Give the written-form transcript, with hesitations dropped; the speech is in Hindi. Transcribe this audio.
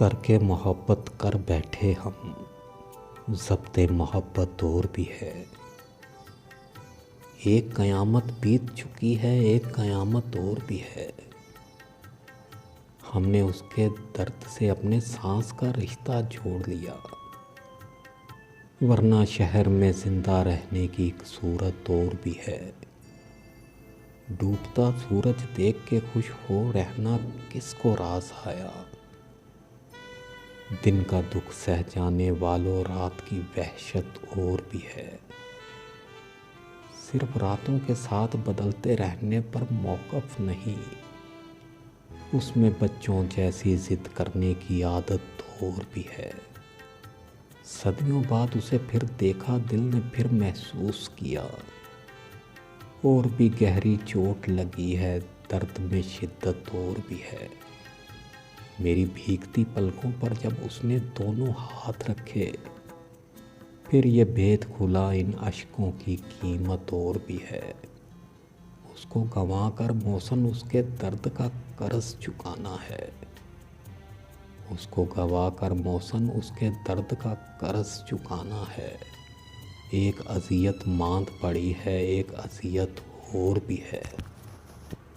तरके मोहब्बत कर बैठे हम, ज़ब्ते मोहब्बत और भी है। एक क़यामत बीत चुकी है, एक क़यामत और भी है। हमने उसके दर्द से अपने सांस का रिश्ता जोड़ लिया, वरना शहर में ज़िंदा रहने की एक सूरत और भी है। डूबता सूरज देख के खुश हो रहना किसको रास आया। दिन का दुख सह जाने वालों रात की वहशत और भी है। सिर्फ रातों के साथ बदलते रहने पर मौक़िफ़ नहीं, उसमें बच्चों जैसी ज़िद करने की आदत और भी है। सदियों बाद उसे फिर देखा, दिल ने फिर महसूस किया, और भी गहरी चोट लगी है, दर्द में शिद्दत और भी है। मेरी भीगती पलकों पर जब उसने दोनों हाथ रखे, फिर ये भेद खुला, इन अश्कों की कीमत और भी है। उसको गंवा कर मौसम उसके दर्द का कर्ज चुकाना है। उसको गंवा कर मौसम उसके दर्द का कर्ज चुकाना है। एक अज़ियत मांद पड़ी है, एक अज़ियत और भी है।